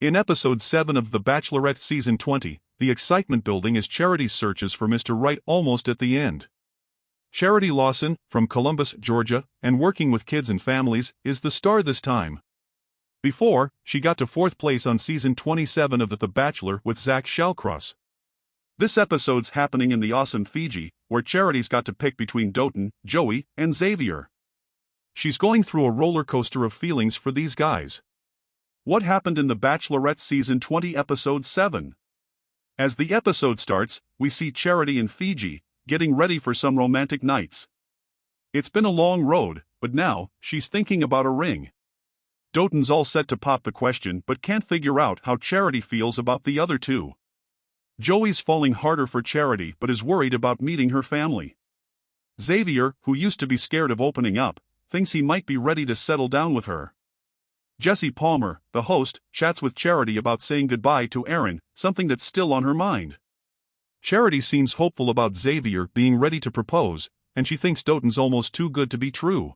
In episode 7 of The Bachelorette season 20, the excitement building as Charity searches for Mr. Right almost at the end. Charity Lawson, from Columbus, Georgia, and working with kids and families, is the star this time. Before, she got to 4th place on season 27 of The Bachelor with Zach Shallcross. This episode's happening in the awesome Fiji, where Charity's got to pick between Doton, Joey, and Xavier. She's going through a roller coaster of feelings for these guys. What happened in The Bachelorette season 20 episode 7? As the episode starts, we see Charity in Fiji, getting ready for some romantic nights. It's been a long road, but now, she's thinking about a ring. Doton's all set to pop the question but can't figure out how Charity feels about the other two. Joey's falling harder for Charity but is worried about meeting her family. Xavier, who used to be scared of opening up, thinks he might be ready to settle down with her. Jesse Palmer, the host, chats with Charity about saying goodbye to Aaron, something that's still on her mind. Charity seems hopeful about Xavier being ready to propose, and she thinks Doton's almost too good to be true.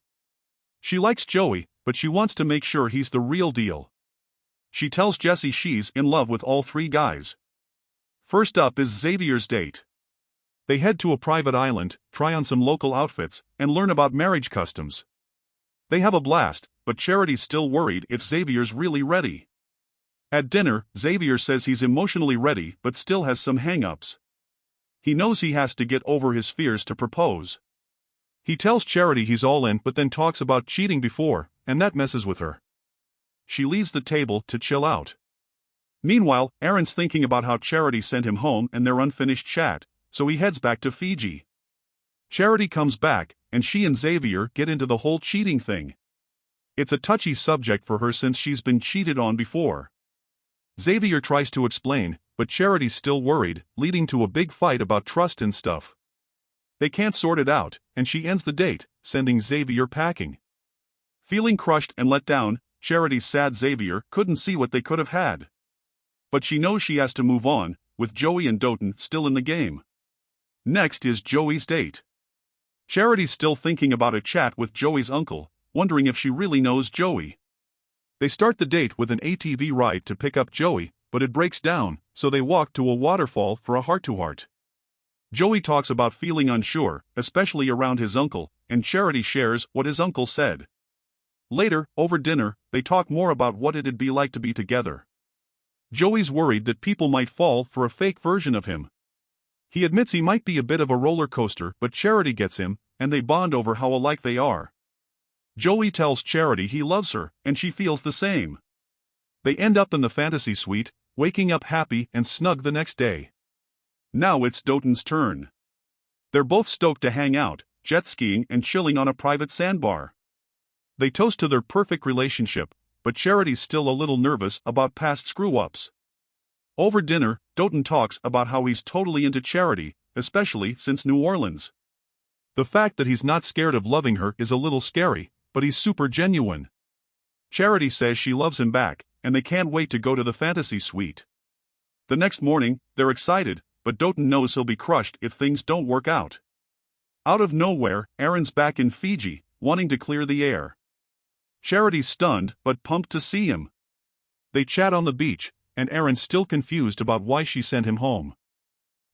She likes Joey, but she wants to make sure he's the real deal. She tells Jesse she's in love with all 3 guys. First up is Xavier's date. They head to a private island, try on some local outfits, and learn about marriage customs. They have a blast, but Charity's still worried if Xavier's really ready. At dinner, Xavier says he's emotionally ready but still has some hang-ups. He knows he has to get over his fears to propose. He tells Charity he's all in but then talks about cheating before, and that messes with her. She leaves the table to chill out. Meanwhile, Aaron's thinking about how Charity sent him home and their unfinished chat, so he heads back to Fiji. Charity comes back, and she and Xavier get into the whole cheating thing. It's a touchy subject for her since she's been cheated on before. Xavier tries to explain, but Charity's still worried, leading to a big fight about trust and stuff. They can't sort it out, and she ends the date, sending Xavier packing. Feeling crushed and let down, Charity's sad Xavier couldn't see what they could have had. But she knows she has to move on, with Joey and Doton still in the game. Next is Joey's date. Charity's still thinking about a chat with Joey's uncle, wondering if she really knows Joey. They start the date with an ATV ride to pick up Joey, but it breaks down, so they walk to a waterfall for a heart-to-heart. Joey talks about feeling unsure, especially around his uncle, and Charity shares what his uncle said. Later, over dinner, they talk more about what it'd be like to be together. Joey's worried that people might fall for a fake version of him. He admits he might be a bit of a roller coaster, but Charity gets him, and they bond over how alike they are. Joey tells Charity he loves her, and she feels the same. They end up in the fantasy suite, waking up happy and snug the next day. Now it's Doton's turn. They're both stoked to hang out, jet skiing and chilling on a private sandbar. They toast to their perfect relationship, but Charity's still a little nervous about past screw-ups. Over dinner, Doton talks about how he's totally into Charity, especially since New Orleans. The fact that he's not scared of loving her is a little scary, but he's super genuine. Charity says she loves him back, and they can't wait to go to the fantasy suite. The next morning, they're excited, but Doton knows he'll be crushed if things don't work out. Out of nowhere, Aaron's back in Fiji, wanting to clear the air. Charity's stunned but pumped to see him. They chat on the beach, and Aaron's still confused about why she sent him home.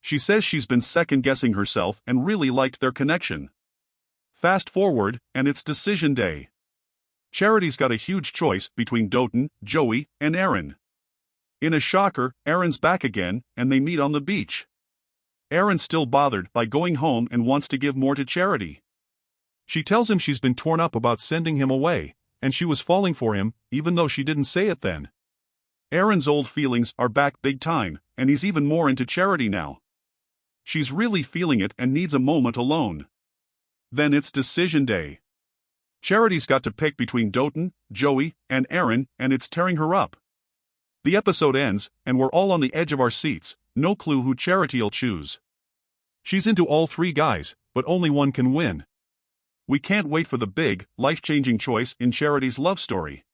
She says she's been second-guessing herself and really liked their connection. Fast forward, and it's decision day. Charity's got a huge choice between Doton, Joey, and Aaron. In a shocker, Aaron's back again, and they meet on the beach. Aaron's still bothered by going home and wants to give more to Charity. She tells him she's been torn up about sending him away, and she was falling for him, even though she didn't say it then. Aaron's old feelings are back big time, and he's even more into Charity now. She's really feeling it and needs a moment alone. Then it's decision day. Charity's got to pick between Doton, Joey, and Aaron, and it's tearing her up. The episode ends, and we're all on the edge of our seats, no clue who Charity'll choose. She's into all 3 guys, but only one can win. We can't wait for the big, life-changing choice in Charity's love story.